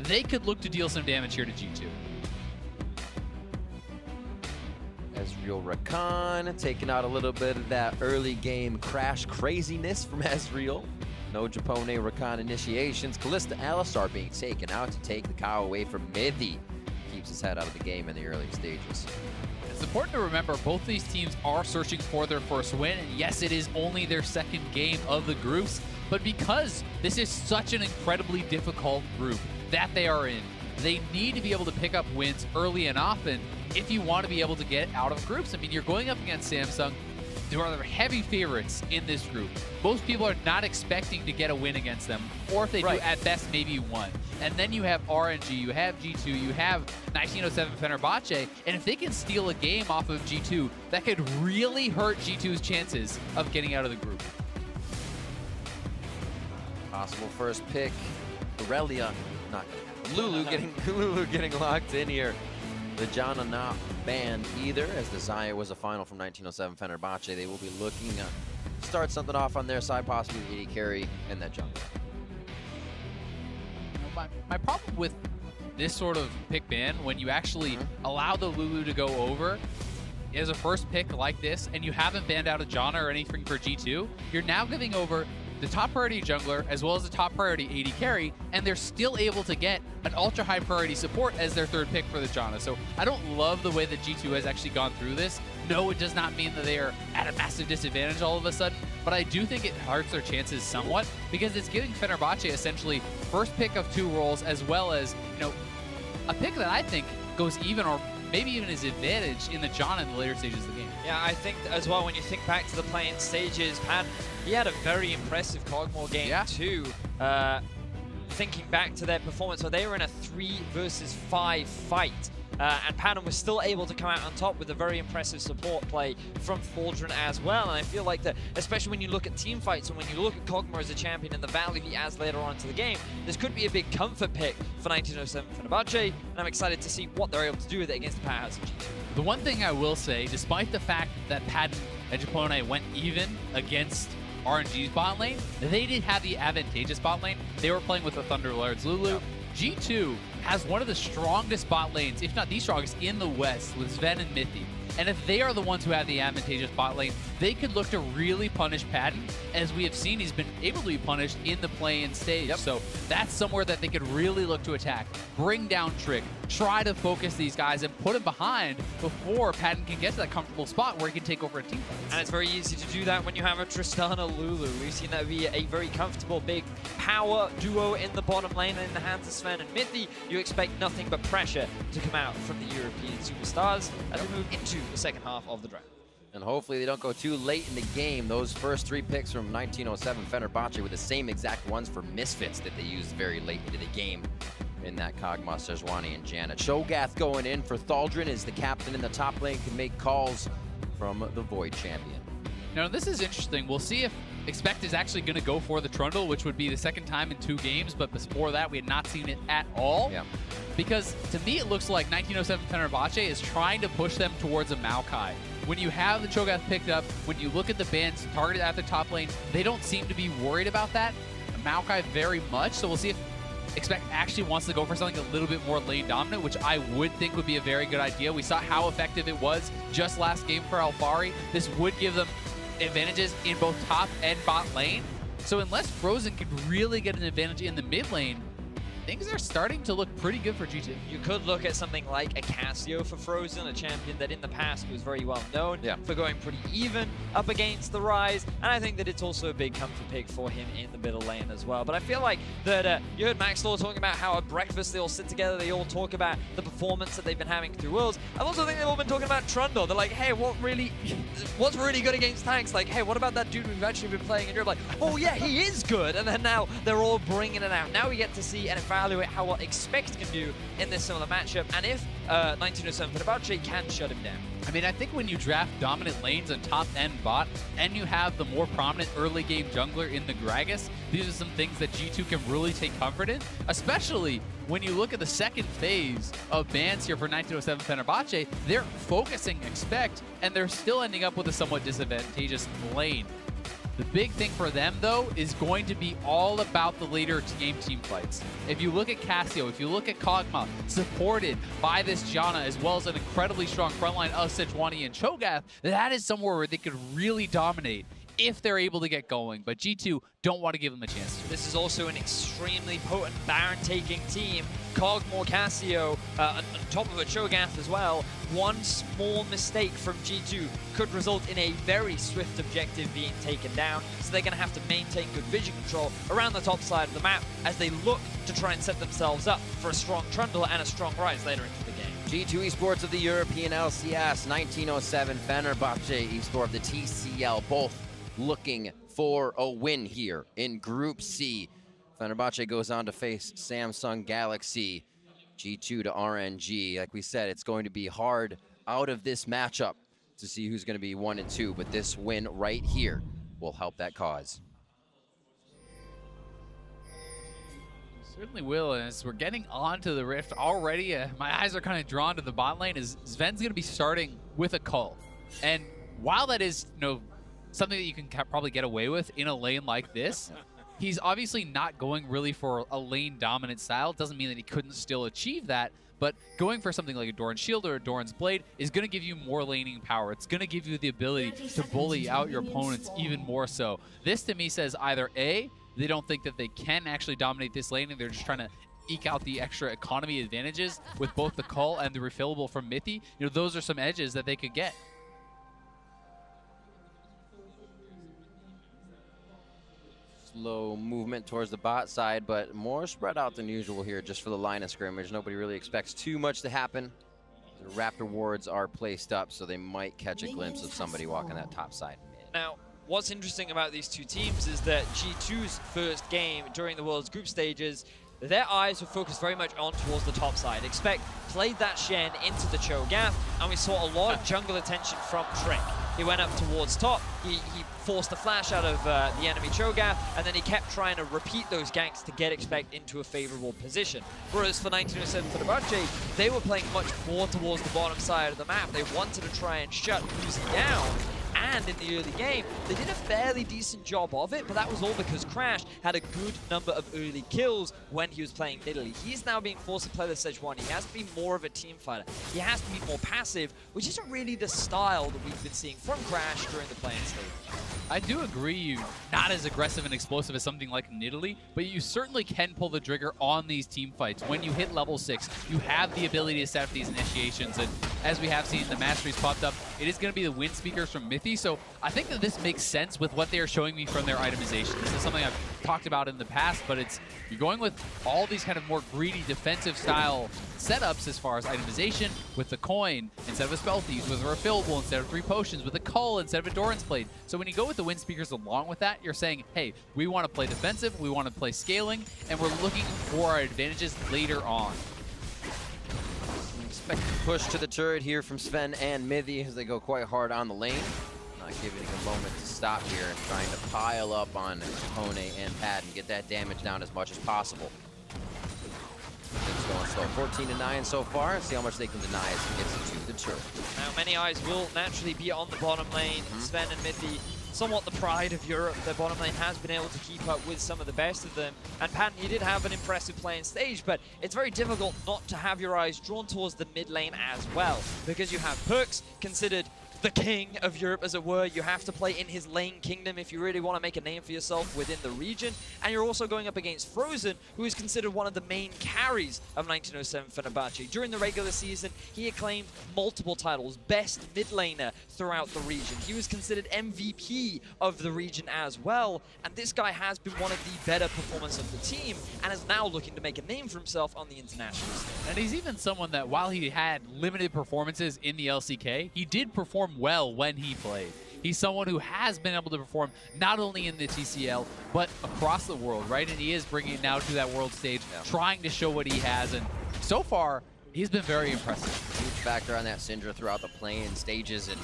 they could look to deal some damage here to G2. Ezreal Rakan taking out a little bit of that early game crash craziness from Ezreal. No Japone Rakan initiations. Kalista Alistar being taken out to take the cow away from Mithy. Keeps his head out of the game in the early stages. It's important to remember both these teams are searching for their first win. And yes, it is only their second game of the groups, but because this is such an incredibly difficult group that they are in, they need to be able to pick up wins early and often if you want to be able to get out of groups. I mean, you're going up against Samsung. There are heavy favorites in this group. Most people are not expecting to get a win against them, or if they do, at best, maybe one. And then you have RNG, you have G2, you have 1907 Fenerbahçe, and if they can steal a game off of G2, that could really hurt G2's chances of getting out of the group. Possible first pick, Aurelia, not Lulu getting locked in here. The Janna not banned either, as the Zaya was a final from 1907 Fenerbahçe. They will be looking to start something off on their side, possibly the AD carry and that jungle. My problem with this sort of pick ban, when you actually allow the Lulu to go over as a first pick like this, and you haven't banned out a Janna or anything for G2, you're now giving over the top priority jungler as well as the top priority AD carry, and they're still able to get an ultra high priority support as their third pick for the Janna. So I don't love the way that G2 has actually gone through this. No, it does not mean that they are at a massive disadvantage all of a sudden, but I do think it hurts their chances somewhat because it's giving Fenerbahçe essentially first pick of 2 roles, as well as, you know, a pick that I think goes even or maybe even is advantage in the Janna in the later stages of the game. Yeah, I think as well, when you think back to the playing stages, padden, he had a very impressive Kog'Maw game too. Thinking back to their performance, where they were in a 3 versus 5 fight. And padden was still able to come out on top with a very impressive support play from Thaldrin as well. And I feel like that, especially when you look at team fights and when you look at Kog'Maw as a champion and the value he adds later on into the game, this could be a big comfort pick for 1907 Fenerbahçe, and I'm excited to see what they're able to do with it against the powerhouse of G2. The one thing I will say, despite the fact that padden and Japone went even against RNG's bot lane, they did have the advantageous bot lane. They were playing with the Thunderlord's Lulu. G2 has one of the strongest bot lanes, if not the strongest, in the West with Zven and Mithy. And if they are the ones who have the advantageous bot lane, they could look to really punish padden. As we have seen, he's been able to be punished in the play-in stage. So that's somewhere that they could really look to attack, bring down Trick, try to focus these guys and put him behind before padden can get to that comfortable spot where he can take over a team fight. And it's very easy to do that when you have a Tristana Lulu. We've seen that be a very comfortable big power duo in the bottom lane, and in the hands of Zven and Mithy, you expect nothing but pressure to come out from the European superstars as we move into the second half of the draft. And hopefully they don't go too late in the game. Those first 3 picks from 1907 Fenerbahçe were the same exact ones for Misfits that they used very late into the game in that Kog'Maw, Sejuani, and Janna. Cho'Gath going in for Thaldrin as the captain in the top lane can make calls from the Void champion. Now this is interesting. We'll see if Expect is actually going to go for the Trundle, which would be the second time in 2 games, but before that we had not seen it at all. Yeah. Because to me it looks like 1907 Fenerbahçe is trying to push them towards a Maokai. When you have the Cho'Gath picked up, when you look at the bans targeted at the top lane, they don't seem to be worried about that. Maokai very much, so we'll see if Expect actually wants to go for something a little bit more lane dominant, which I would think would be a very good idea. We saw how effective it was just last game for Alphari. This would give them advantages in both top and bot lane. So unless Frozen could really get an advantage in the mid lane, things are starting to look pretty good for G2. You could look at something like a Cassio for Frozen, a champion that in the past was very well known for going pretty even up against the Ryze, and I think that it's also a big comfort pick for him in the middle lane as well. But I feel like that you heard Max Law talking about how at breakfast they all sit together, they all talk about the performance that they've been having through Worlds. I also think they've all been talking about Trundle. They're like, hey, what's really good against tanks? Like, hey, what about that dude we've actually been playing in Europe? Like, oh yeah, he is good. And then now they're all bringing it out. Now we get to see and evaluate how what Expect can do in this similar matchup, and if 1907 Fenerbahçe can shut him down. I mean, I think when you draft dominant lanes on top and bot, and you have the more prominent early game jungler in the Gragas, these are some things that G2 can really take comfort in, especially when you look at the second phase of bans here for 1907 Fenerbahçe. They're focusing Expect, and they're still ending up with a somewhat disadvantageous lane. The big thing for them, though, is going to be all about the later game team fights. If you look at Cassio, if you look at Kog'Maw, supported by this Janna, as well as an incredibly strong frontline of Sejuani and Cho'Gath, that is somewhere where they could really dominate if they're able to get going. But G2 don't want to give them a chance to. This is also an extremely potent Baron-taking team. Kog'Maw, Cassio, on top of a Cho'Gath as well. One small mistake from G2 could result in a very swift objective being taken down, so they're going to have to maintain good vision control around the top side of the map as they look to try and set themselves up for a strong Trundle and a strong Ryze later into the game. G2 eSports of the European LCS, 1907 Fenerbahçe eSport of the TCL, both looking for a win here in Group C. Fenerbahçe goes on to face Samsung Galaxy. G2 to RNG. Like we said, it's going to be hard out of this matchup to see who's going to be 1 and 2, but this win right here will help that cause. Certainly will, and as we're getting onto the Rift already, my eyes are kind of drawn to the bot lane, as Zven's going to be starting with a Cull. And while that is, something that you can probably get away with in a lane like this, he's obviously not going really for a lane dominant style. Doesn't mean that he couldn't still achieve that, but going for something like a Doran's Shield or a Doran's Blade is going to give you more laning power. It's going to give you the ability to bully out your opponents even more so. This to me says either A, they don't think that they can actually dominate this lane and they're just trying to eke out the extra economy advantages with both the Cull and the refillable from Mithy. Those are some edges that they could get. Slow movement towards the bot side, but more spread out than usual here just for the line of scrimmage. Nobody really expects too much to happen. The Raptor wards are placed up, so they might catch a glimpse of somebody walking that top side. Now, what's interesting about these two teams is that G2's first game during the World's group stages, their eyes were focused very much on towards the top side. Expect played that Shen into the Cho'Gath, and we saw a lot of jungle attention from Trick. He went up towards top, he forced the flash out of the enemy Cho'Gath, and then he kept trying to repeat those ganks to get Expect into a favorable position. Whereas for 1907 Fenerbahçe, they were playing much more towards the bottom side of the map. They wanted to try and shut Wuhan down, and in the early game, they did a fairly decent job of it, but that was all because Crash had a good number of early kills when he was playing Italy. He's now being forced to play the Sejuani. He has to be more of a team fighter. He has to be more passive, which isn't really the style that we've been seeing from Crash during the playing stage. I do agree you're not as aggressive and explosive as something like Italy, but you certainly can pull the trigger on these team fights. When you hit level 6, you have the ability to set up these initiations, and as we have seen, the masteries popped up. It is going to be the win speakers from Mithy, so I think that this makes sense with what they are showing me from their itemization. This is something I've talked about in the past, but you're going with all these kind of more greedy defensive style setups as far as itemization, with the coin instead of a spell thieves, with a refillable instead of 3 potions, with a Cull instead of a Doran's Blade. So when you go with the win speakers along with that, you're saying, hey, we want to play defensive, we want to play scaling, and we're looking for our advantages later on. Expect a push to the turret here from Zven and Mithy as they go quite hard on the lane. Not giving a moment to stop here and trying to pile up on Japone and padden, get that damage down as much as possible. Things going slow. 14-9 so far. See how much they can deny as he gets into the turret. Now, many eyes will naturally be on the bottom lane. Zven and Mithy, somewhat the pride of Europe. Their bottom lane has been able to keep up with some of the best of them. And padden, you did have an impressive playing stage, but it's very difficult not to have your eyes drawn towards the mid lane as well, because you have PerkZ, considered the king of Europe, as it were. You have to play in his lane kingdom if you really want to make a name for yourself within the region. And you're also going up against Frozen, who is considered one of the main carries of 1907 Fenerbahçe. During the regular season, he had claimed multiple titles, best mid laner throughout the region. He was considered MVP of the region as well. And this guy has been one of the better performers of the team and is now looking to make a name for himself on the international stage. And he's even someone that, while he had limited performances in the LCK, he did perform well when he played. He's someone who has been able to perform not only in the TCL, but across the world, right? And he is bringing it now to that world stage, trying to show what he has. And so far, he's been very impressive. Huge factor on that Syndra throughout the play-in stages, and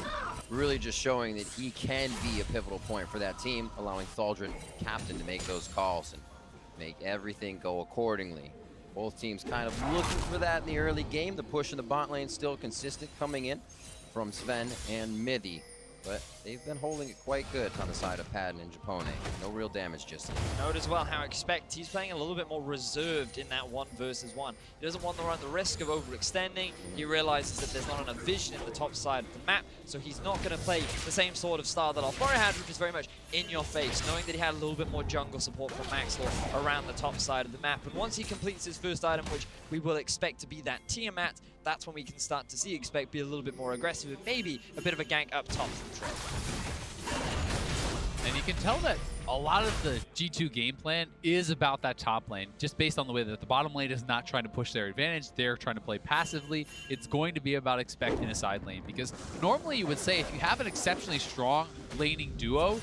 really just showing that he can be a pivotal point for that team, allowing Thaldrin, captain, to make those calls and make everything go accordingly. Both teams kind of looking for that in the early game. The push in the bot lane still consistent coming in from Zven and Mithy. but they've been holding it quite good on the side of Padden and Japone. No real damage just yet. Note as well how expect he's playing a little bit more reserved in that 1 versus 1. He doesn't want to run the risk of overextending. He realizes that there's not enough vision in the top side of the map, so he's not going to play the same sort of style that Alfaro had, which is very much in your face, knowing that he had a little bit more jungle support from Maxwell around the top side of the map. And once he completes his first item, which we will expect to be that Tiamat, that's when we can start to see expect be a little bit more aggressive and maybe a bit of a gank up top from Trick. And you can tell that a lot of the G2 game plan is about that top lane, just based on the way that the bottom lane is not trying to push their advantage. They're trying to play passively. It's going to be about expecting a side lane, because normally you would say if you have an exceptionally strong laning duo,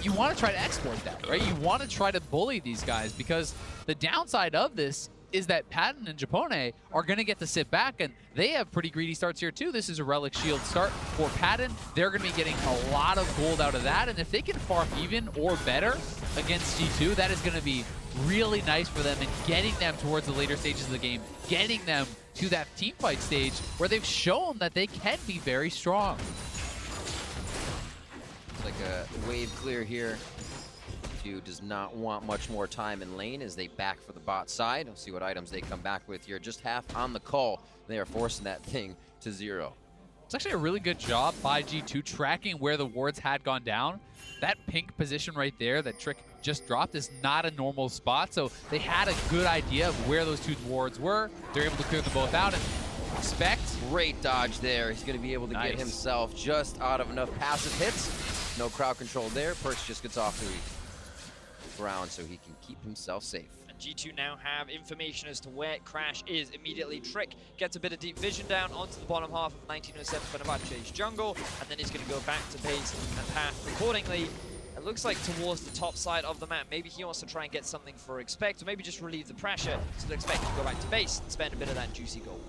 you want to try to exploit that, right? You want to try to bully these guys, because the downside of this is that Padden and Japone are going to get to sit back, and they have pretty greedy starts here too. This is a Relic Shield start for Padden. They're going to be getting a lot of gold out of that, and if they can farm even or better against G2, that is going to be really nice for them and getting them towards the later stages of the game, getting them to that team fight stage where they've shown that they can be very strong. It's like a wave clear here. Does not want much more time in lane as they back for the bot side. We'll see what items they come back with here. Just half on the call. They are forcing that thing to 0. It's actually a really good job by G2 tracking where the wards had gone down. That pink position right there that Trick just dropped is not a normal spot, so they had a good idea of where those 2 wards were. They're able to clear them both out, and expect. Great dodge there. He's going to be able to get himself just out of enough passive hits. No crowd control there. PerkZ just gets off the ground so he can keep himself safe. And G2 now have information as to where Crash is. Immediately Trick gets a bit of deep vision down onto the bottom half of 1907 Fenerbahçe's jungle, and then he's going to go back to base and path accordingly. It looks like towards the top side of the map. Maybe he wants to try and get something for expect, or maybe just relieve the pressure so that expect can go back to base and spend a bit of that juicy gold.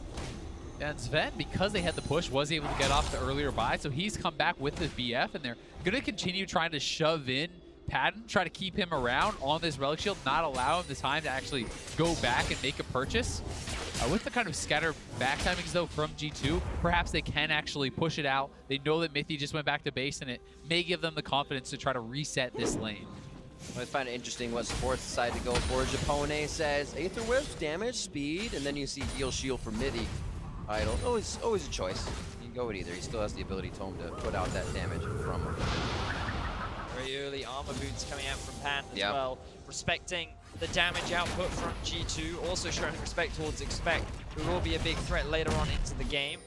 And Zven, because they had the push, was able to get off the earlier buy, so he's come back with his BF, and they're going to continue trying to shove in Padden, try to keep him around on this Relic Shield, not allow him the time to actually go back and make a purchase. With the kind of scatter back timings, though, from G2, perhaps they can actually push it out. They know that Mithy just went back to base, and it may give them the confidence to try to reset this lane. I find it interesting what supports decide to go for. Japone says Aether Wisp, damage, speed, and then you see heal shield for Mithy. Idle. Always a choice. You can go with either. He still has the ability to put out that damage from him. Very early armor boots coming out from Pan as well. Respecting the damage output from G2, also showing respect towards expect, who will be a big threat later on into the game.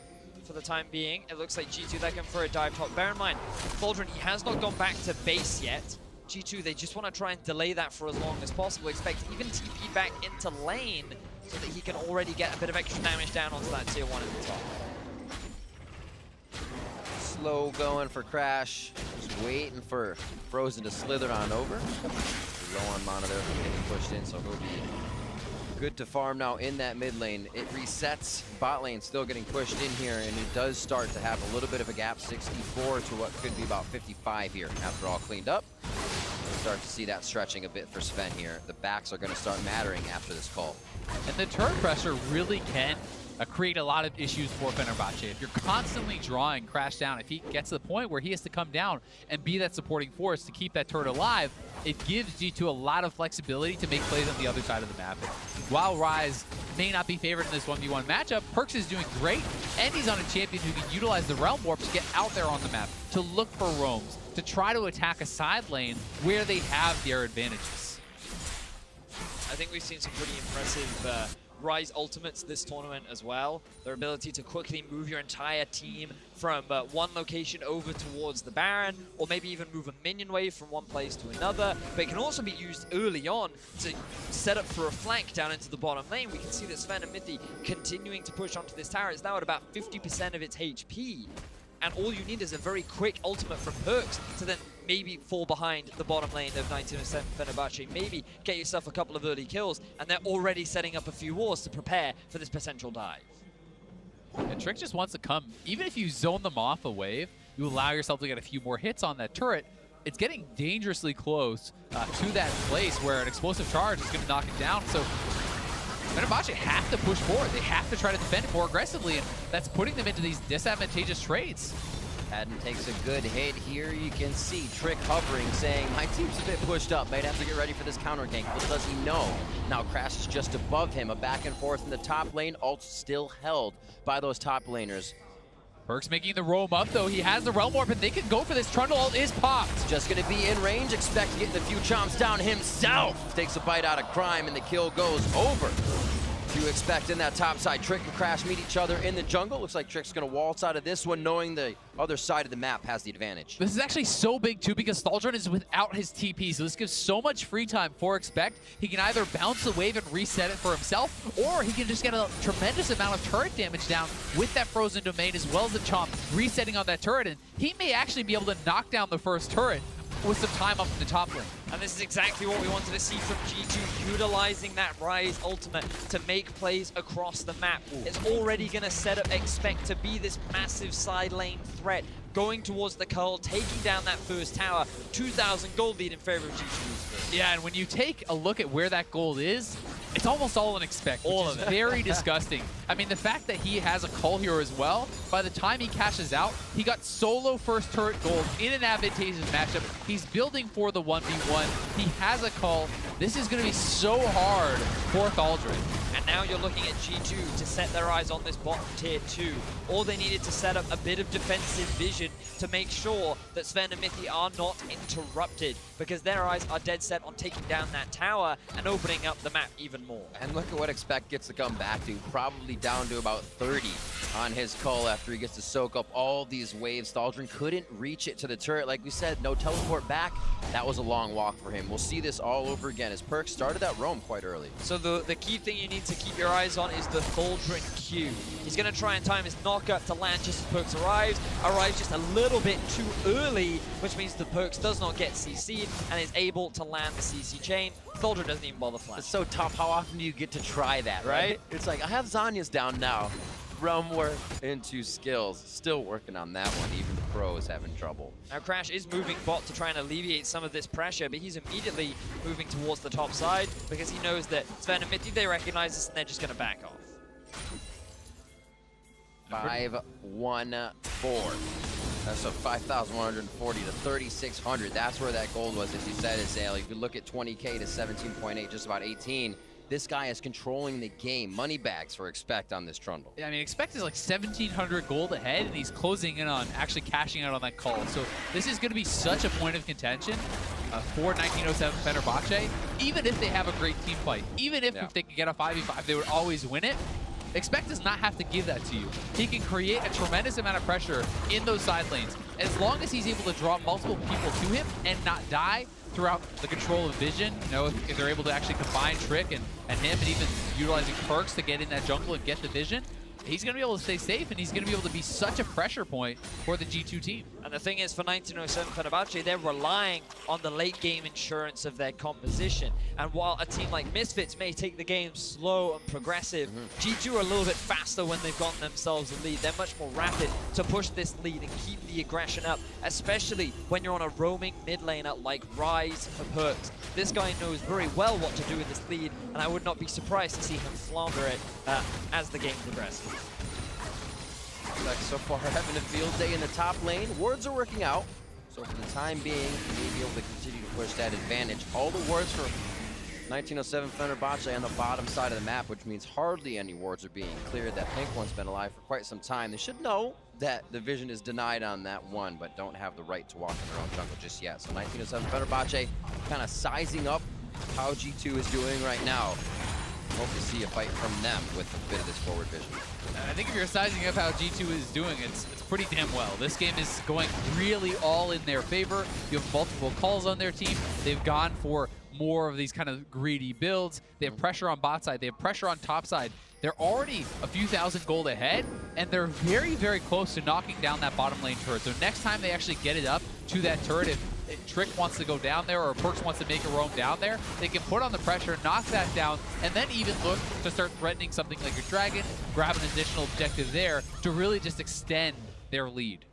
For the time being, it looks like G2, they're going for a dive top. Bear in mind, Thaldrin, he has not gone back to base yet. G2, they just want to try and delay that for as long as possible. Expect even TP back into lane so that he can already get a bit of extra damage down onto that tier 1 at the top. Slow going for Crash. Just waiting for Frozen to slither on over. Low on mana there from getting pushed in, so he'll be good to farm now in that mid lane. It resets. Bot lane still getting pushed in here, and it does start to have a little bit of a gap, 64 to what could be about 55 here after all cleaned up. We'll start to see that stretching a bit for Zven here. The backs are going to start mattering after this call. And the turret pressure really can create a lot of issues for Fenerbahçe. If you're constantly drawing Crash down, if he gets to the point where he has to come down and be that supporting force to keep that turret alive, it gives G2 a lot of flexibility to make plays on the other side of the map. And while Ryze may not be favored in this 1v1 matchup, PerkZ is doing great, and he's on a champion who can utilize the Realm Warp to get out there on the map, to look for roams, to try to attack a side lane where they have their advantages. I think we've seen some pretty impressive Ryze ultimates this tournament as well. Their ability to quickly move your entire team from one location over towards the Baron, or maybe even move a minion wave from one place to another. But it can also be used early on to set up for a flank down into the bottom lane. We can see that Zven and Mithy continuing to push onto this tower. It's now at about 50% of its HP. And all you need is a very quick ultimate from PerkZ to then maybe fall behind the bottom lane of 1907 Fenerbahçe, maybe get yourself a couple of early kills, and they're already setting up a few wars to prepare for this potential dive. And Trick just wants to come. Even if you zone them off a wave, you allow yourself to get a few more hits on that turret. It's getting dangerously close to that place where an explosive charge is going to knock it down. So Fenerbahçe have to push forward. They have to try to defend it more aggressively, and that's putting them into these disadvantageous trades. Padden takes a good hit here. You can see Trick hovering, saying, my team's a bit pushed up. Might have to get ready for this counter gank. But does he know? Now Crash is just above him. A back and forth in the top lane. Ult still held by those top laners. PerkZ making the roam up, though. He has the Realm Warp, and they can go for this. Trundle ult is popped. Just going to be in range. Expect getting a few chomps down himself. Takes a bite out of Crime, and the kill goes over. You expect in that top side, Trick and Crash meet each other in the jungle. Looks like Trick's gonna waltz out of this one, knowing the other side of the map has the advantage. This is actually so big too, because Thaldrin is without his TP, so this gives so much free time for Expect. He can either bounce the wave and reset it for himself, or he can just get a tremendous amount of turret damage down with that frozen domain, as well as the chomp resetting on that turret, and he may actually be able to knock down the first turret with some time up in the top lane. And this is exactly what we wanted to see from G2, utilizing that Ryze ultimate to make plays across the map. It's already going to set up Expect to be this massive side lane threat, going towards the curl, taking down that first tower. 2,000 gold lead in favor of G2. Yeah, and when you take a look at where that gold is, it's almost all in Expect, which is very disgusting. I mean, the fact that he has a call here as well, by the time he cashes out, he got solo first turret gold in an advantageous matchup. He's building for the 1v1. He has a call. This is going to be so hard for Thaldrin. And now you're looking at G2 to set their eyes on this bottom tier 2. All they needed to set up a bit of defensive vision to make sure that Zven and Mithy are not interrupted, because their eyes are dead set on taking down that tower and opening up the map even more. And look at what Expect gets to come back to, probably down to about 30 on his call after he gets to soak up all these waves. Thaldrin couldn't reach it to the turret. Like we said, no teleport back. That was a long walk for him. We'll see this all over again as PerkZ started that roam quite early. So the key thing you need to keep your eyes on is the Thaldrin Q. He's going to try and time his knockup to land just as PerkZ arrives just a little bit too early, which means the PerkZ does not get CC'd and is able to land the CC chain. Thaldrin doesn't even bother flanking. It's so tough. How often do you get to try that, right? It's like, I have Zhonya's down now. Realm work into skills. Still working on that one. Even the pro is having trouble. Now Crash is moving bot to try and alleviate some of this pressure, but he's immediately moving towards the top side because he knows that Zven and Mithy, they recognize this and they're just going to back off. 5-1-4. That's a 5,140 to 3,600. That's where that gold was, as you said, Azael. If you look at 20K to 17.8, just about 18. This guy is controlling the game. Money bags for Expect on this Trundle. Yeah, I mean, Expect is like 1,700 gold ahead, and he's closing in on actually cashing out on that call. So this is going to be such a point of contention for 1907 Fenerbahçe. Even if they have a great team fight, even if they could get a 5v5, they would always win it. Expect does not have to give that to you. He can create a tremendous amount of pressure in those side lanes. As long as he's able to draw multiple people to him and not die throughout the control of vision, you know, if they're able to actually combine Trick and him, and even utilizing PerkZ to get in that jungle and get the vision, he's going to be able to stay safe, and he's going to be able to be such a pressure point for the G2 team. And the thing is, for 1907 Fenerbahçe, they're relying on the late game insurance of their composition. And while a team like Misfits may take the game slow and progressive, G2 are a little bit faster when they've gotten themselves a lead. They're much more rapid to push this lead and keep the aggression up, especially when you're on a roaming mid laner like Ryze for PerkZ. This guy knows very well what to do with this lead, and I would not be surprised to see him flounder it as the game progresses. So far, having a field day in the top lane. Wards are working out. So for the time being, we'll be able to continue to push that advantage. All the wards for 1907 Fenerbahçe on the bottom side of the map, which means hardly any wards are being cleared. That pink one's been alive for quite some time. They should know that the vision is denied on that one, but don't have the right to walk in their own jungle just yet. So 1907 Fenerbahçe kind of sizing up how G2 is doing right now. Hope to see a fight from them with a bit of this forward vision. I think if you're sizing up how G2 is doing, it's pretty damn well. This game is going really all in their favor. You have multiple calls on their team. They've gone for more of these kind of greedy builds. They have pressure on bot side. They have pressure on top side. They're already a few thousand gold ahead, and they're very, very close to knocking down that bottom lane turret. So next time they actually get it up to that turret, if Trick wants to go down there or PerkZ wants to make a roam down there, they can put on the pressure, knock that down, and then even look to start threatening something like a dragon, grab an additional objective there to really just extend their lead.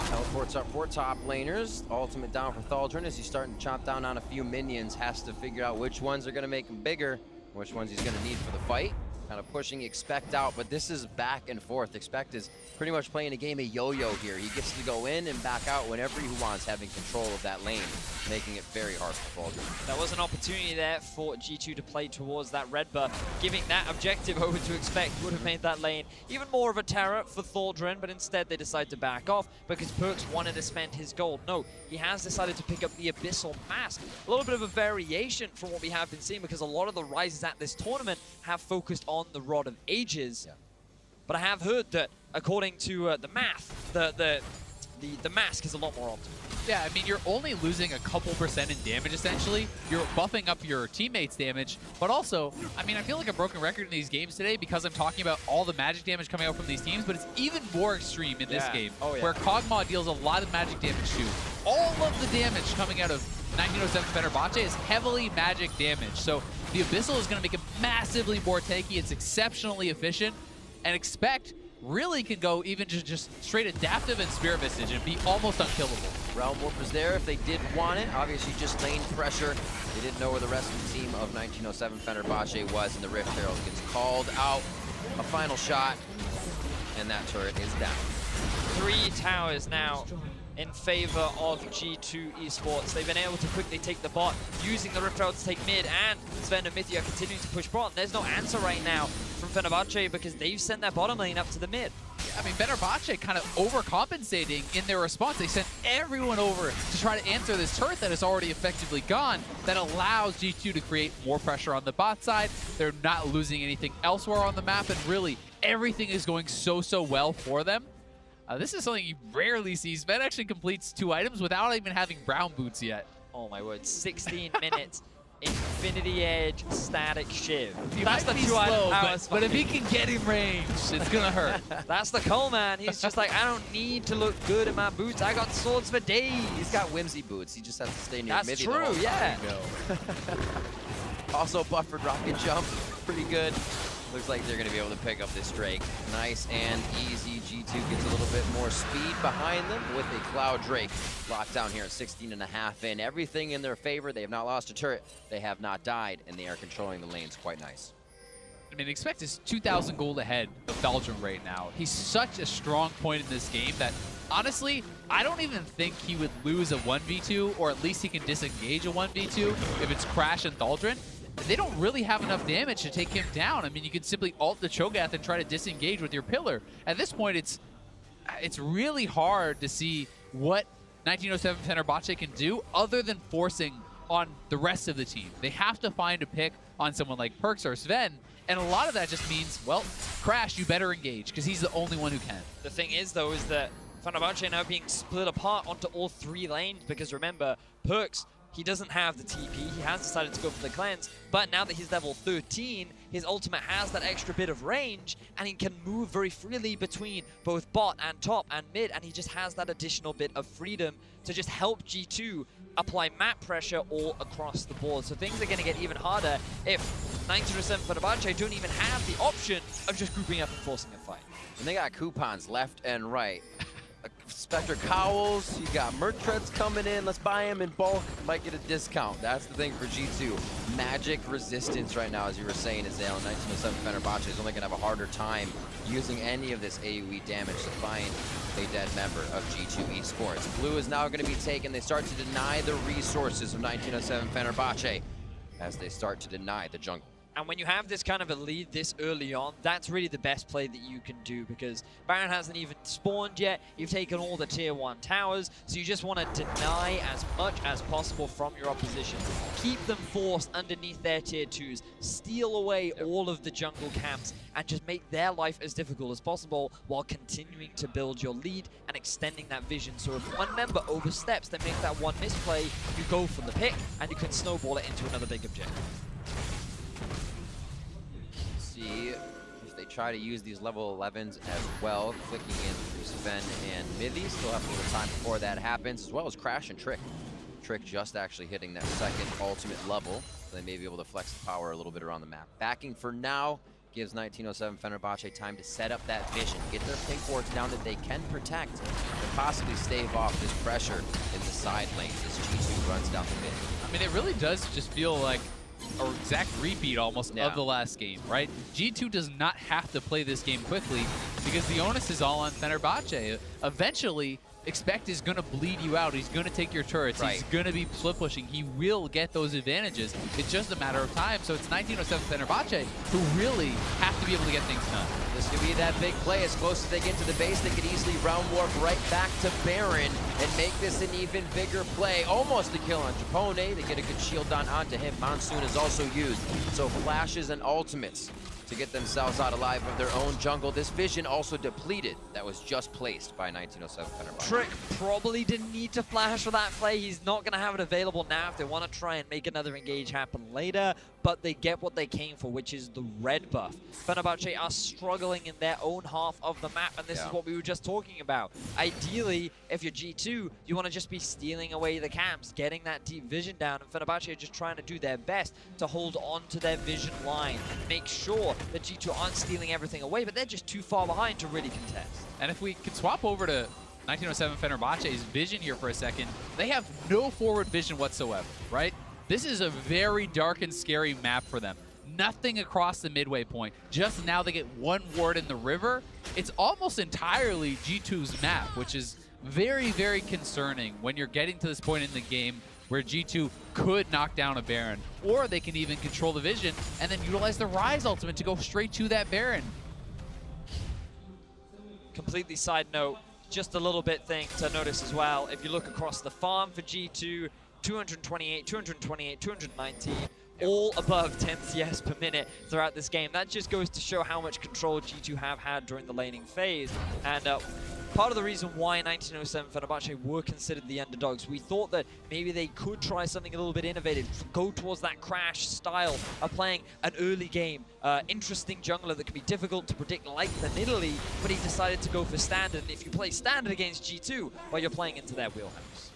Teleports up for top laners. Ultimate down for Thaldrin as he's starting to chomp down on a few minions. Has to figure out which ones are going to make him bigger, which ones he's going to need for the fight. kind of pushing Expect out, but this is back and forth. Expect is pretty much playing a game of yo-yo here. He gets to go in and back out whenever he wants, having control of that lane, making it very hard for Thaldrin. There was an opportunity there for G2 to play towards that red buff. Giving that objective over to Expect would have made that lane even more of a terror for Thaldrin, but instead they decide to back off because PerkZ wanted to spend his gold. No, he has decided to pick up the Abyssal Mask. A little bit of a variation from what we have been seeing, because a lot of the Ryzes at this tournament have focused on the Rod of Ages. Yeah. But I have heard that, according to the math, the mask is a lot more optimal. Yeah, I mean, you're only losing a couple % in damage, essentially. You're buffing up your teammates' damage, but also, I mean, I feel like a broken record in these games today because I'm talking about all the magic damage coming out from these teams, but it's even more extreme in this game, where Kog'Maw deals a lot of magic damage too. All of the damage coming out of 1907 Fenerbahçe is heavily magic damage, so the Abyssal is going to make it massively more tanky. It's exceptionally efficient, and Expect really could go even just straight adaptive and Spirit Visage and be almost unkillable. Realm Warp was there if they did want it. Obviously just lane pressure. They didn't know where the rest of the team of 1907 Fenerbahçe was, and the Rift Herald gets called out. A final shot, and that turret is down. 3 towers now in favor of G2 eSports. They've been able to quickly take the bot, using the Rift Herald to take mid, and Zven and Mithy are continuing to push bot. There's no answer right now from Fenerbahçe because they've sent their bottom lane up to the mid. I mean, Fenerbahçe kind of overcompensating in their response. They sent everyone over to try to answer this turret that is already effectively gone. That allows G2 to create more pressure on the bot side. They're not losing anything elsewhere on the map, and really everything is going so well for them. This is something you rarely see. Zven actually completes 2 items without even having brown boots yet. Oh my word, 16 minutes. Infinity Edge, Static Shiv. That's the 2 item, but if he can get in range, it's gonna hurt. That's the Cole, man. He's just like, I don't need to look good in my boots. I got swords for days. He's got whimsy boots. He just has to stay near That's Mithy. True, yeah. Also buffered rocket jump, pretty good. Looks like they're going to be able to pick up this Drake. Nice and easy. G2 gets a little bit more speed behind them with a Cloud Drake. Locked down here at 16.5 in. Everything in their favor. They have not lost a turret. They have not died, and they are controlling the lanes quite nice. I mean, Expect is 2,000 gold ahead of Thaldrin right now. He's such a strong point in this game that, honestly, I don't even think he would lose a 1v2, or at least he can disengage a 1v2 if it's Crash and Thaldrin. They don't really have enough damage to take him down. I mean, you can simply ult the Cho'Gath and try to disengage with your pillar. At this point, it's really hard to see what 1907 Fenerbahçe can do other than forcing on the rest of the team. They have to find a pick on someone like PerkZ or Zven, and a lot of that just means, well, Crash, you better engage, because he's the only one who can. The thing is, though, is that Fenerbahçe are now being split apart onto all 3 lanes, because remember, PerkZ, he doesn't have the TP, he has decided to go for the cleanse, but now that he's level 13, his ultimate has that extra bit of range, and he can move very freely between both bot and top and mid, and he just has that additional bit of freedom to just help G2 apply map pressure all across the board. So things are going to get even harder if 1907 Fenerbahçe don't even have the option of just grouping up and forcing a fight. And they got coupons left and right. Spectre Cowls, you got merch treads coming in. Let's buy them in bulk. Might get a discount. That's the thing for G2. Magic resistance right now, as you were saying, Azael. 1907 Fenerbahçe is only going to have a harder time using any of this AoE damage to find a dead member of G2 eSports. Blue is now going to be taken. They start to deny the resources of 1907 Fenerbahçe as they start to deny the jungle. And when you have this kind of a lead this early on, that's really the best play that you can do, because Baron hasn't even spawned yet. You've taken all the tier 1 towers, so you just want to deny as much as possible from your opposition. Keep them forced underneath their tier 2s, steal away all of the jungle camps, and just make their life as difficult as possible while continuing to build your lead and extending that vision. So if one member oversteps, then make that one misplay, you go for the pick, and you can snowball it into another big objective. See if they try to use these level 11s as well, clicking in through Zven and Mithy. Still have a little time before that happens, as well as Crash and Trick. Trick just actually hitting that second ultimate level, so they may be able to flex the power a little bit around the map. Backing for now gives 1907 Fenerbahçe time to set up that vision, get their pink wards down that they can protect, and possibly stave off this pressure in the side lanes as G2 runs down the mid. I mean, it really does just feel like exact repeat almost of the last game, right? G2 does not have to play this game quickly because the onus is all on Fenerbahçe. Eventually, Expect is going to bleed you out. He's going to take your turrets. He's going to be split pushing. He will get those advantages. It's just a matter of time. So it's 1907 Fenerbahçe who really have to be able to get things done. This could be that big play. As close as they get to the base, they could easily round warp right back to Baron and make this an even bigger play. Almost a kill on Japone. They get a good shield onto him. Monsoon is also used. So flashes and ultimates to get themselves out alive of their own jungle. This vision also depleted. That was just placed by 1907 Fenerbahçe. Trick probably didn't need to flash for that play. He's not going to have it available now if they want to try and make another engage happen later, but they get what they came for, which is the red buff. Fenerbahçe are struggling in their own half of the map, and this is what we were just talking about. Ideally, if you're G2, you want to just be stealing away the camps, getting that deep vision down, and Fenerbahçe are just trying to do their best to hold on to their vision line, make sure that G2 aren't stealing everything away, but they're just too far behind to really contest. And if we could swap over to 1907 Fenerbahçe's vision here for a second, they have no forward vision whatsoever, right? This is a very dark and scary map for them. Nothing across the midway point. Just now they get one ward in the river. It's almost entirely G2's map, which is very, very concerning when you're getting to this point in the game where G2 could knock down a Baron, or they can even control the vision and then utilize the Ryze ultimate to go straight to that Baron. Completely side note, just a little bit thing to notice as well. If you look across the farm for G2, 228, 228, 219, all above 10 CS per minute throughout this game. That just goes to show how much control G2 have had during the laning phase. And part of the reason why 1907 Fenerbahçe were considered the underdogs, we thought that maybe they could try something a little bit innovative, go towards that Crash style of playing an early game, interesting jungler that can be difficult to predict like the Nidalee, but he decided to go for standard. And if you play standard against G2, well, you're playing into their wheelhouse.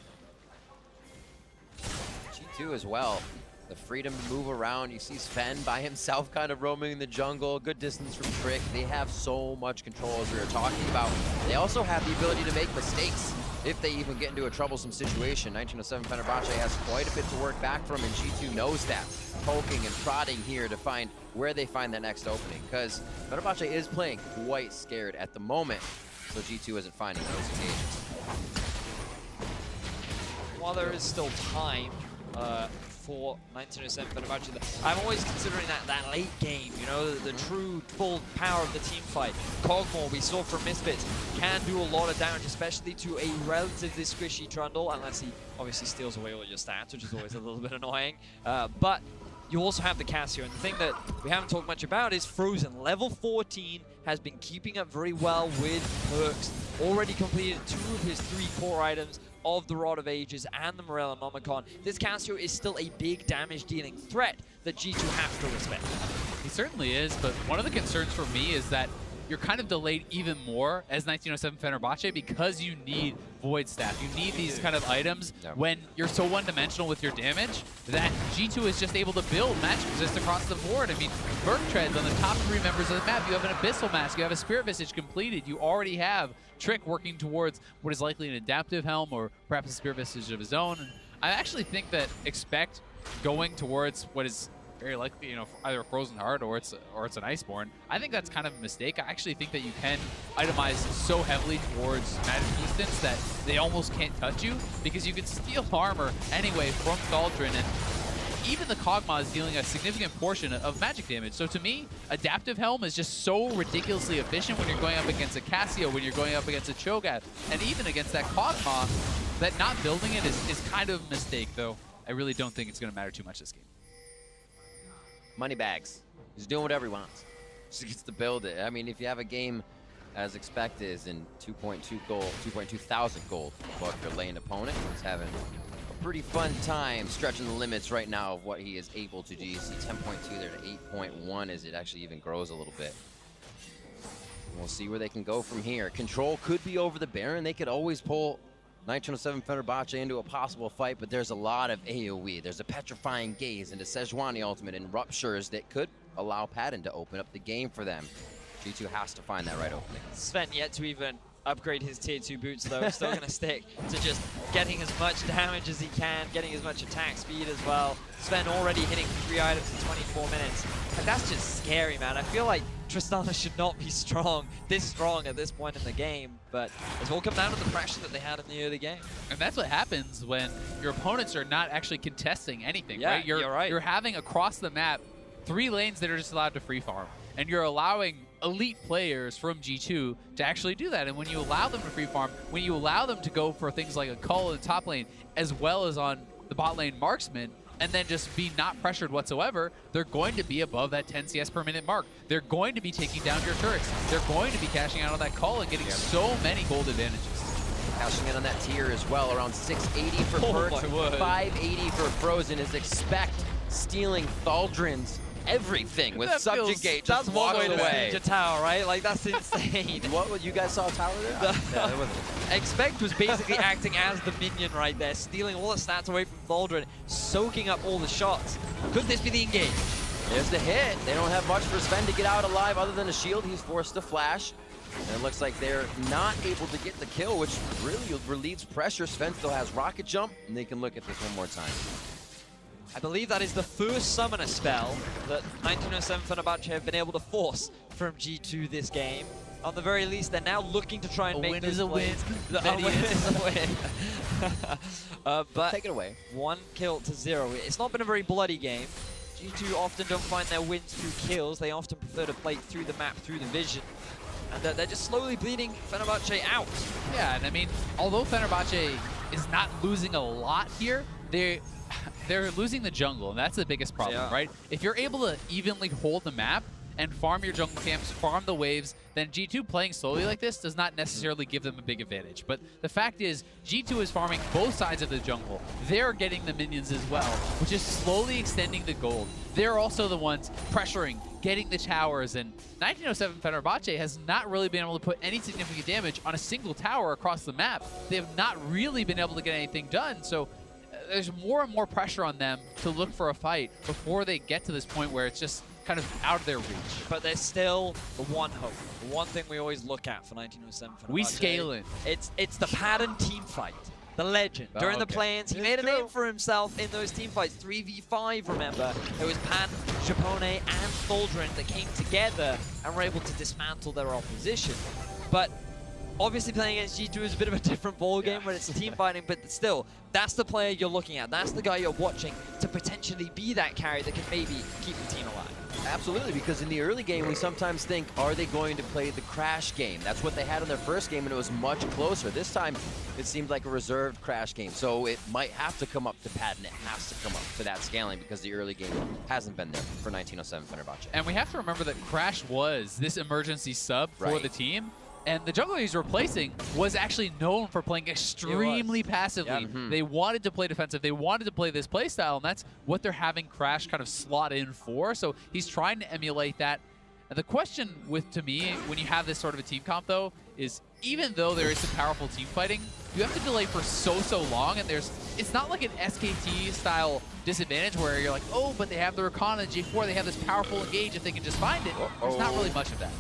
G2 as well. The freedom to move around. You see Zven by himself kind of roaming in the jungle. Good distance from Trick. They have so much control, as we were talking about. They also have the ability to make mistakes if they even get into a troublesome situation. 1907 Fenerbahçe has quite a bit to work back from, and G2 knows that. Poking and prodding here to find where they find the next opening, because Fenerbahçe is playing quite scared at the moment, so G2 isn't finding those engages. While there is still time, for 1907 Fenerbahçe, I'm always considering that late game, you know, the true full power of the team fight. Kog'Maw, we saw from Misfits, can do a lot of damage, especially to a relatively squishy Trundle, unless he obviously steals away all your stats, which is always a little bit annoying. But you also have the Cassio, and the thing that we haven't talked much about is Frozen. Level 14 has been keeping up very well with PerkZ, already completed 2 of his 3 core items of the Rod of Ages and the Morellonomicon. This Cassio is still a big damage-dealing threat that G2 have to respect. He certainly is, but one of the concerns for me is that you're kind of delayed even more as 1907 Fenerbahçe because you need Void Staff. You need these kind of items when you're so one-dimensional with your damage that G2 is just able to build magic resist across the board. I mean, Berk treads on the top 3 members of the map. You have an Abyssal Mask, you have a Spirit Visage completed. You already have Trick working towards what is likely an Adaptive Helm or perhaps a Spirit Visage of his own. And I actually think that Expect going towards what is very likely, you know, either a Frozen Heart or it's an Iceborne. I think that's kind of a mistake. I actually think that you can itemize so heavily towards magic resistance that they almost can't touch you, because you can steal armor anyway from Thaldrin, and even the Kog'Maw is dealing a significant portion of magic damage. So to me, Adaptive Helm is just so ridiculously efficient when you're going up against a Cassio, when you're going up against a Cho'Gath, and even against that Kog'Maw, that not building it is kind of a mistake, though I really don't think it's going to matter too much this game. Moneybags. He's doing whatever he wants. Just gets to build it. I mean, if you have a game as Expect is in 2.2 gold, 2.2 thousand gold, but your lane opponent is having a pretty fun time stretching the limits right now of what he is able to do. You see 10.2 there to 8.1 as it actually even grows a little bit. And we'll see where they can go from here. Control could be over the Baron. They could always pull 1907 Fenerbahçe into a possible fight, but there's a lot of AoE. There's a Petrifying Gaze into Sejuani ultimate and Ruptures that could allow Padden to open up the game for them. G2 has to find that right opening. Zven yet to even upgrade his tier 2 boots though. Still going to stick to just getting as much damage as he can, getting as much attack speed as well. Zven already hitting 3 items in 24 minutes. And that's just scary, man. I feel like Tristana should not be this strong at this point in the game, but it's all come down to the pressure that they had in the early game. And that's what happens when your opponents are not actually contesting anything, Yeah, right? you're right. You're having across the map 3 lanes that are just allowed to free farm, and you're allowing elite players from G2 to actually do that. And when you allow them to free farm, when you allow them to go for things like a cull in the top lane, as well as on the bot lane marksman, and then just be not pressured whatsoever, they're going to be above that 10 CS per minute mark. They're going to be taking down your turrets. They're going to be cashing out on that call and getting so many gold advantages. Cashing in on that tier as well, around 680 for PerkZ, 580 for Frozen. Is expect stealing Thaldrin's everything with Subjugate. That's just one walks way to away. siege a tower, right? Like, that's insane. What, you guys saw a tower there? Yeah, it wasn't. Expect was basically acting as the minion right there, stealing all the stats away from Thaldrin, soaking up all the shots. Could this be the engage? There's the hit. They don't have much for Zven to get out alive other than a shield. He's forced to flash. And it looks like they're not able to get the kill, which really relieves pressure. Zven still has rocket jump, and they can look at this one more time. I believe that is the first summoner spell that 1907 Fenerbahçe have been able to force from G2 this game. On the very least, they're now looking to try and make this A win The win is a win. But Take it away. 1 kill to 0. It's not been a very bloody game. G2 often don't find their wins through kills. They often prefer to play through the map, through the vision. And they're just slowly bleeding Fenerbahçe out. Yeah, and I mean, although Fenerbahçe is not losing a lot here, they're losing the jungle, and that's the biggest problem, right? If you're able to evenly hold the map and farm your jungle camps, farm the waves, then G2 playing slowly like this does not necessarily give them a big advantage. But the fact is, G2 is farming both sides of the jungle. They're getting the minions as well, which is slowly extending the gold. They're also the ones pressuring, getting the towers, and 1907 Fenerbahçe has not really been able to put any significant damage on a single tower across the map. They have not really been able to get anything done, so there's more and more pressure on them to look for a fight before they get to this point where it's just kind of out of their reach. But there's still the one hope. The one thing we always look at for 1907 Fenerbahçe. We scale in. It's the padden team fight. The legend. During the play-ins, he made a name for himself in those team fights. 3v5, remember? It was Padden, Japone, and Thaldrin that came together and were able to dismantle their opposition. But obviously playing against G2 is a bit of a different ballgame when it's team fighting, but still, that's the player you're looking at. That's the guy you're watching to potentially be that carry that can maybe keep the team alive. Absolutely, because in the early game, we sometimes think, are they going to play the crash game? That's what they had in their first game, and it was much closer. This time, it seemed like a reserved crash game, so it might have to come up to Padden. It has to come up to that scaling because the early game hasn't been there for 1907 Fenerbahçe. And we have to remember that Crash was this emergency sub for the team. And the jungler he's replacing was actually known for playing extremely passively. They wanted to play defensive. They wanted to play this playstyle, and that's what they're having Crash kind of slot in for. So he's trying to emulate that. And the question to me, when you have this sort of a team comp, though, is even though there is some powerful team fighting, you have to delay for so long, and it's not like an SKT-style disadvantage where you're like, oh, but they have the Rakan and G4, they have this powerful engage if they can just find it. There's not really much of that.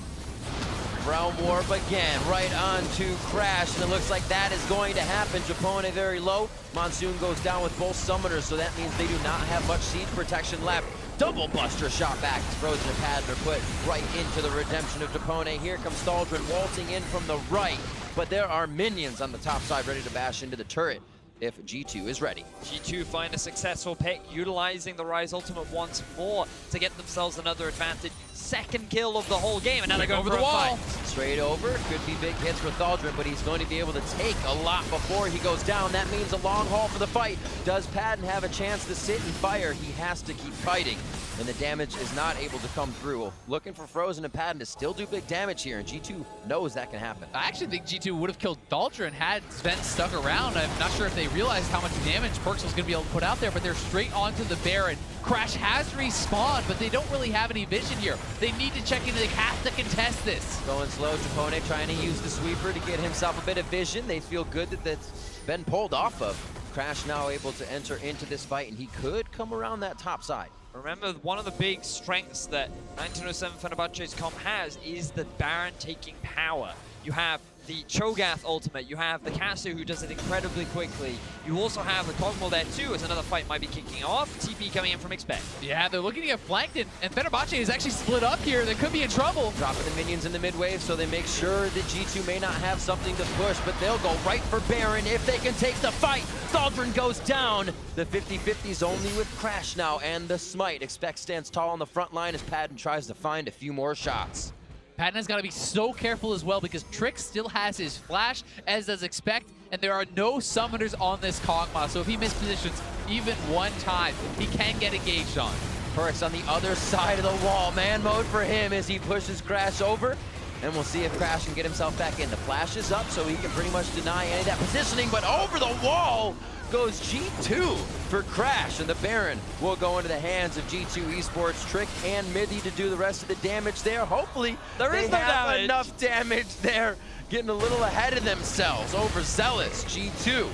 Realm Warp again, right on to Crash, and it looks like that is going to happen. Japone very low. Monsoon goes down with both summoners, so that means they do not have much siege protection left. Double Buster shot back. Frozen and Padden are put right into the redemption of Japone. Here comes Thaldrin waltzing in from the right, but there are minions on the top side ready to bash into the turret if G2 is ready. G2 find a successful pick, utilizing the Ryze ultimate once more to get themselves another advantage. Second kill of the whole game, and now they go over for the a wall. fight. Straight over, could be big hits for Thaldrin, but he's going to be able to take a lot before he goes down. That means a long haul for the fight. Does Padden have a chance to sit and fire? He has to keep fighting, and the damage is not able to come through. Looking for Frozen and Padden to still do big damage here, and G2 knows that can happen. I actually think G2 would have killed Thaldrin had Zven stuck around. I'm not sure if they realized how much damage PerkZ was going to be able to put out there, but they're straight onto the Baron. Crash has respawned, but they don't really have any vision here. They need to check in. They have to contest this. Going slow, Japone trying to use the sweeper to get himself a bit of vision. They feel good that that's been pulled off of. Crash now able to enter into this fight, and he could come around that top side. Remember, one of the big strengths that 1907 Fenerbahçe's comp has is the Baron taking power. You have the Cho'Gath ultimate. You have the Cassio who does it incredibly quickly. You also have the Kog'Maw there too, as another fight might be kicking off. TP coming in from Expect. Yeah, they're looking to get flanked, and Fenerbahçe is actually split up here. They could be in trouble. Dropping the minions in the mid wave, so they make sure that G2 may not have something to push, but they'll go right for Baron if they can take the fight. Thaldrin goes down. The 50-50's only with Crash now, and the Smite. Expect stands tall on the front line as padden tries to find a few more shots. Padden has got to be so careful as well because Trick still has his flash, as does Expect, and there are no summoners on this Kog'Maw, so if he mispositions even one time, he can get engaged on. PerkZ on the other side of the wall. Man mode for him as he pushes Crash over. And we'll see if Crash can get himself back in. The flash is up, so he can pretty much deny any of that positioning, but over the wall goes G2 for Crash, and the Baron will go into the hands of G2 eSports. Trick and Mithy to do the rest of the damage there. Hopefully, they have enough damage there, getting a little ahead of themselves. Overzealous, G2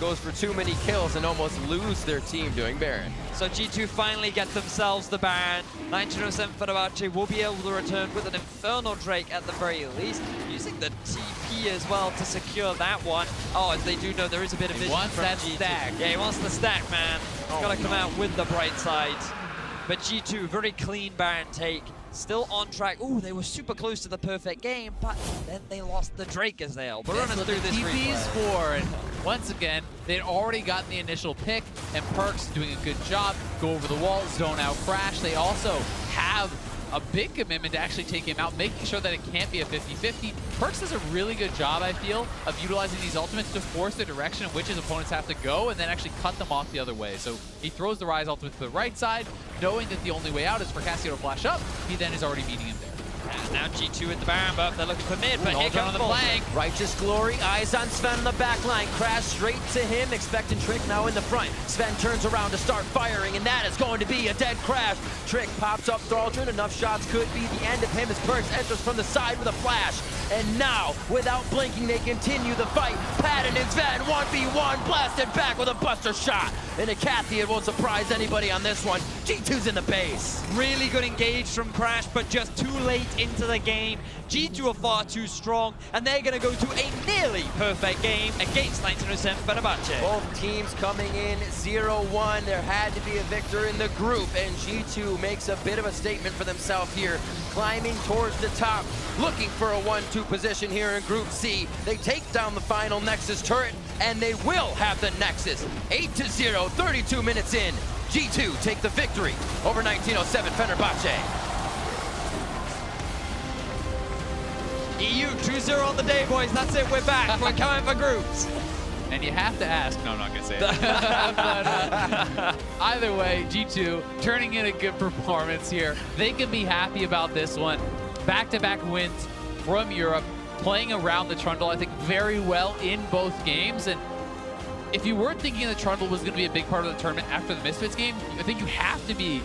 goes for too many kills and almost lose their team doing Baron. So G2 finally get themselves the Baron. 1907 Fenerbahçe will be able to return with an Infernal Drake at the very least, using the TP as well to secure that one. Oh, as they do know, there is a bit of vision from G2. Stack. Yeah, he wants the stack, man. He's got to come out with the bright side. But G2, very clean Baron take. Still on track. Ooh, they were super close to the perfect game, but then they lost the Drake, Azael. But running through this TP's for, and once again, they'd already gotten the initial pick, and PerkZ doing a good job. Go over the wall, zone out Crash. They also have a big commitment to actually take him out, making sure that it can't be a 50-50. PerkZ does a really good job, I feel, of utilizing these ultimates to force the direction in which his opponents have to go and then actually cut them off the other way. So he throws the Ryze ultimate to the right side, knowing that the only way out is for Cassio to flash up. He then is already meeting him there. And now G2 with the Baron buff. They're looking for mid, but here comes the flank. Righteous Glory, eyes on Zven on the back line. Crash straight to him, expecting Trick now in the front. Zven turns around to start firing, and that is going to be a dead Crash. Trick pops up Thaldrin. Enough shots could be the end of him as PerkZ enters from the side with a flash. And now, without blinking, they continue the fight. Padden and Zven 1v1, blasted back with a buster shot. And a Cathy, it won't surprise anybody on this one. G2's in the base. Really good engage from Crash, but just too late into the game. G2 are far too strong, and they're going to go to a nearly perfect game against 1907 Fenerbahçe. Both teams coming in 0-1. There had to be a victor in the group, and G2 makes a bit of a statement for themselves here, climbing towards the top, looking for a 1-2 position here in Group C. They take down the final Nexus turret, and they will have the Nexus. 8-0, 32 minutes in. G2 take the victory over 1907 Fenerbahçe. EU 2-0 on the day, boys. That's it. We're back. We're coming for groups. And you have to ask, no, I'm not going to say it. But either way, G2 turning in a good performance here. They can be happy about this one. Back-to-back wins from Europe, playing around the Trundle, I think, very well in both games. And if you weren't thinking the Trundle was going to be a big part of the tournament after the Misfits game, I think you have to be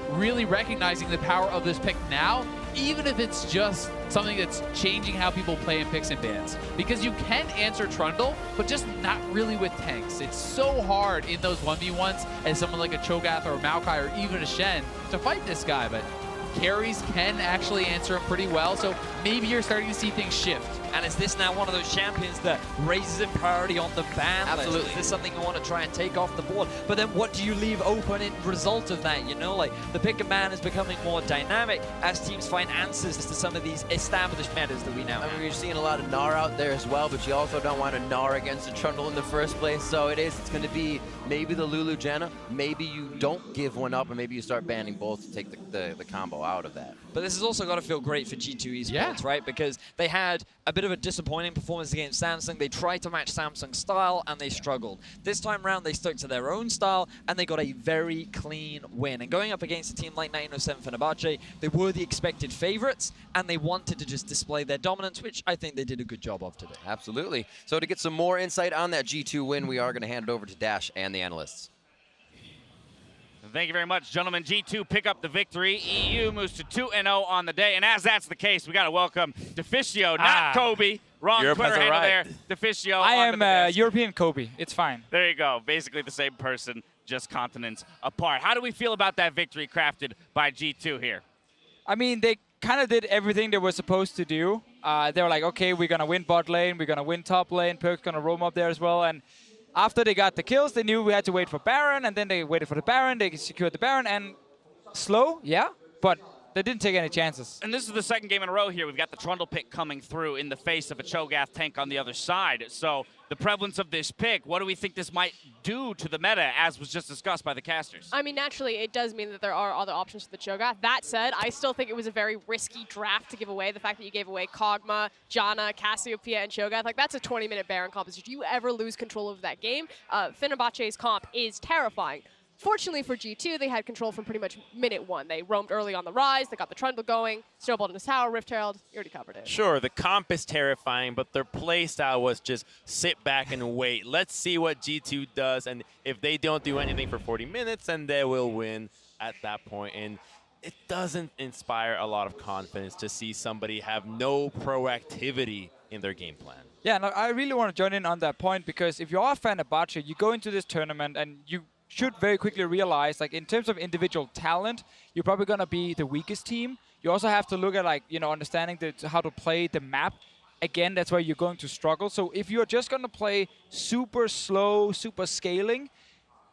really recognizing the power of this pick now, even if it's just something that's changing how people play in picks and bans. Because you can answer Trundle, but just not really with tanks. It's so hard in those 1v1s as someone like a Cho'Gath or a Maokai or even a Shen to fight this guy, but carries can actually answer him pretty well, so maybe you're starting to see things shift. And is this now one of those champions that raises in priority on the ban list? Absolutely. Is this something you want to try and take off the board? But then what do you leave open in result of that? You know, like the pick and ban is becoming more dynamic as teams find answers to some of these established metas that we now have. I mean, you're seeing a lot of Gnar out there as well, but you also don't want to Gnar against a Trundle in the first place. So it's going to be maybe the Lulu Janna, maybe you don't give one up, or maybe you start banning both to take the combo out of that. But this has also got to feel great for G2 eSports, right? Because they had a bit of a disappointing performance against Samsung. They tried to match Samsung's style, and they struggled. This time around, they stuck to their own style, and they got a very clean win. And going up against a team like 1907 Fenerbahçe, they were the expected favorites, and they wanted to just display their dominance, which I think they did a good job of today. Absolutely. So to get some more insight on that G2 win, we are going to hand it over to Dash and the analysts. Thank you very much, gentlemen. G2 pick up the victory. EU moves to 2-0 on the day. And as that's the case, we got to welcome Deficio, not Kobe. Wrong Europe Twitter handle there. Deficio. I am European Kobe. It's fine. There you go. Basically the same person, just continents apart. How do we feel about that victory crafted by G2 here? I mean, they kind of did everything they were supposed to do. They were like, okay, we're going to win bot lane, we're going to win top lane, PerkZ going to roam up there as well. And after they got the kills, they knew we had to wait for Baron, and then they waited for the Baron, they secured the Baron, and slow, yeah, but they didn't take any chances. And this is the second game in a row here. We've got the Trundle pick coming through in the face of a Cho'Gath tank on the other side. So the prevalence of this pick, what do we think this might do to the meta, as was just discussed by the casters? I mean, naturally, it does mean that there are other options for the Cho'Gath. That said, I still think it was a very risky draft to give away. The fact that you gave away Kog'Maw, Janna, Cassiopeia, and Cho'Gath, like, that's a 20-minute Baron composition. If you ever lose control of that game, Fenerbahçe's comp is terrifying. Fortunately for G2, they had control from pretty much minute one. They roamed early on the Ryze, they got the Trundle going, snowballed in his tower, Rift Herald, you already covered it. Sure, the comp is terrifying, but their playstyle was just sit back and wait. Let's see what G2 does, and if they don't do anything for 40 minutes, then they will win at that point. And it doesn't inspire a lot of confidence to see somebody have no proactivity in their game plan. Yeah, no, I really want to join in on that point, because if you are a Fenerbahçe, you go into this tournament and you should very quickly realize, like, in terms of individual talent, you're probably going to be the weakest team. You also have to look at, like, you know, understanding how to play the map. Again, that's where you're going to struggle. So if you're just going to play super slow, super scaling,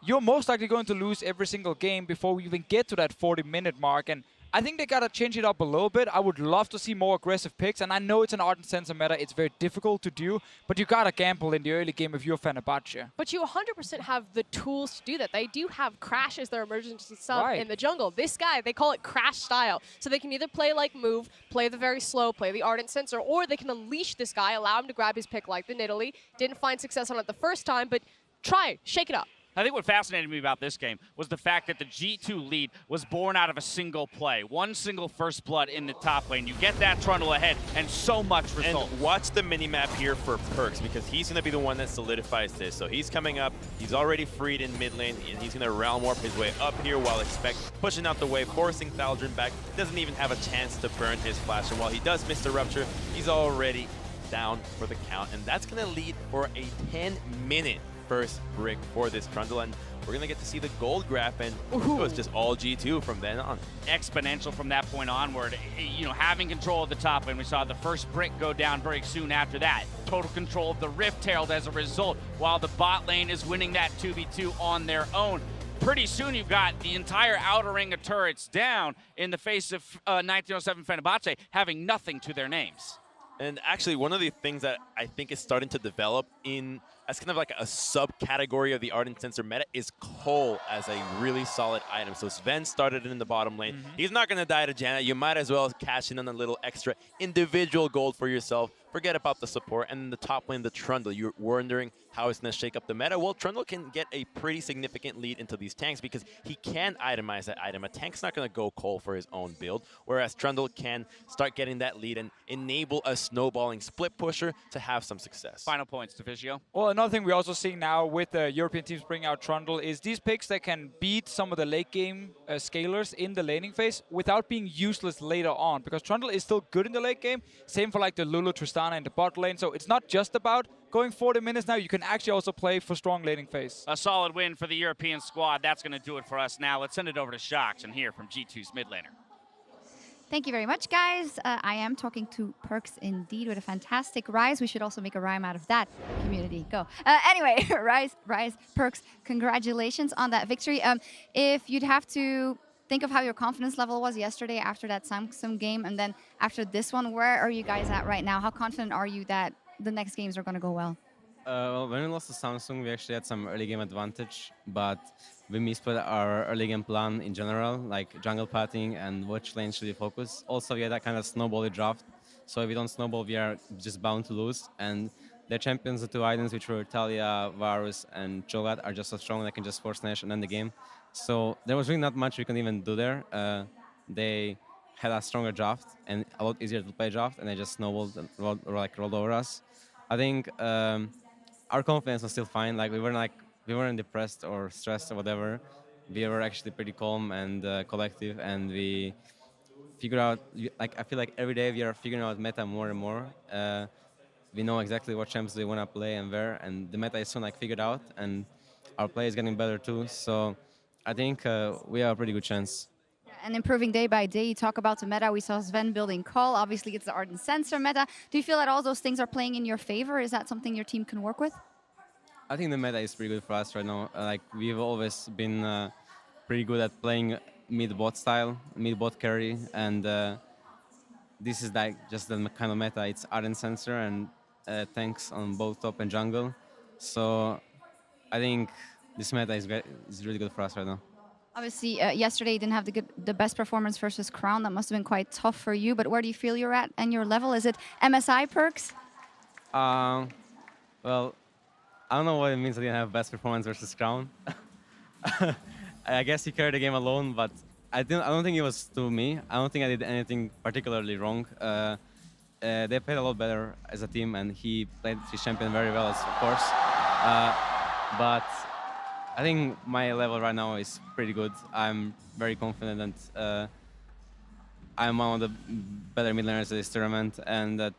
you're most likely going to lose every single game before we even get to that 40-minute mark. And I think they got to change it up a little bit. I would love to see more aggressive picks, and I know it's an Ardent Sensor meta. It's very difficult to do, but you got to gamble in the early game if you're Fenerbahçe. But you 100% have the tools to do that. They do have Crash as their emergency sub in the jungle. This guy, they call it Crash style. So they can either play like Move, play the very slow, play the Ardent Sensor, or they can unleash this guy, allow him to grab his pick like the Nidalee. Didn't find success on it the first time, but try, shake it up. I think what fascinated me about this game was the fact that the G2 lead was born out of a single play. One single first blood in the top lane. You get that Trundle ahead, and so much result. And watch the mini-map here for PerkZ, because he's going to be the one that solidifies this. So he's coming up, he's already freed in mid lane, and he's going to realm warp his way up here while pushing out the way, forcing Thaldrin back. Doesn't even have a chance to burn his flash, and while he does miss the rupture, he's already down for the count. And that's going to lead for a 10-minute first brick for this Trundle, and we're going to get to see the gold graph, and it was just all G2 from then on. Exponential from that point onward. You know, having control of the top lane, we saw the first brick go down very soon after that. Total control of the Rift Herald as a result, while the bot lane is winning that 2v2 on their own. Pretty soon you've got the entire outer ring of turrets down in the face of 1907 Fenerbahçe having nothing to their names. And actually, one of the things that I think is starting to develop as kind of like a subcategory of the Ardent Sensor meta is Cole as a really solid item. So Zven started in the bottom lane. He's not going to die to Janna. You might as well cash in on a little extra individual gold for yourself. Forget about the support. And in the top lane, the Trundle. You're wondering how it's going to shake up the meta. Well, Trundle can get a pretty significant lead into these tanks because he can itemize that item. A tank's not going to go Cole for his own build, whereas Trundle can start getting that lead and enable a snowballing split pusher to have some success. Final points, Deficio. Well, another thing we're also seeing now with the European teams bringing out Trundle is these picks that can beat some of the late game scalers in the laning phase without being useless later on, because Trundle is still good in the late game. Same for like the Lulu, Tristana in the bot lane. So it's not just about going 40 minutes now. You can actually also play for strong laning phase. A solid win for the European squad. That's going to do it for us now. Let's send it over to Shox and hear from G2's mid laner. Thank you very much, guys. I am talking to PerkZ indeed with a fantastic Ryze. We should also make a rhyme out of that. Community, go. Anyway, Ryze, PerkZ, congratulations on that victory. If you'd have to think of how your confidence level was yesterday after that Samsung game, and then after this one, where are you guys at right now? How confident are you that the next games are going to go well? Well, when we lost to Samsung, we actually had some early game advantage, but we misplayed our early game plan in general, like jungle pathing and which lane should we focus. Also, we had that kind of snowbally draft, so if we don't snowball, we are just bound to lose. And their champions, the two items, which were Talia, Varus, and Cho'Gath, are just so strong they can just force Nash and end the game. So there was really not much we can even do there. They had a stronger draft and a lot easier to play draft, and they just snowballed and rolled over us. I think our confidence was still fine. Like we weren't depressed or stressed or whatever. We were actually pretty calm and collective, and we figured out. Like I feel like every day we are figuring out meta more and more. We know exactly what champs we want to play and where, and the meta is soon like figured out, and our play is getting better too. So I think we have a pretty good chance. And improving day by day. You talk about the meta. We saw Zven building Call. Obviously, it's the Ardent Sensor meta. Do you feel that all those things are playing in your favor? Is that something your team can work with? I think the meta is pretty good for us right now. Like, we've always been pretty good at playing mid-bot style, mid-bot carry, and this is like just the kind of meta. It's Ardent Sensor and tanks on both top and jungle. So I think this meta is really good for us right now. Obviously, yesterday you didn't have the best performance versus Crown. That must have been quite tough for you. But where do you feel you're at and your level? Is it MSI PerkZ? Well, I don't know what it means I didn't have best performance versus Crown. I guess he carried the game alone, but I don't think it was to me. I don't think I did anything particularly wrong. They played a lot better as a team, and he played his champion very well, of course. But I think my level right now is pretty good. I'm very confident that I'm one of the better mid laners at this tournament, and that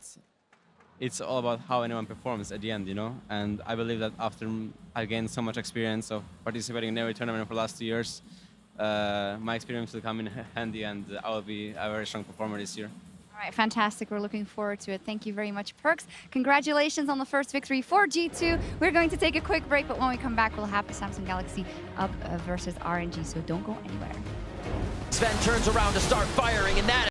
it's all about how anyone performs at the end, you know? And I believe that after I gained so much experience of participating in every tournament for the last 2 years, my experience will come in handy, and I will be a very strong performer this year. All right, fantastic. We're looking forward to it. Thank you very much, PerkZ. Congratulations on the first victory for G2. We're going to take a quick break, but when we come back, we'll have the Samsung Galaxy up versus RNG, so don't go anywhere. Zven turns around to start firing, and that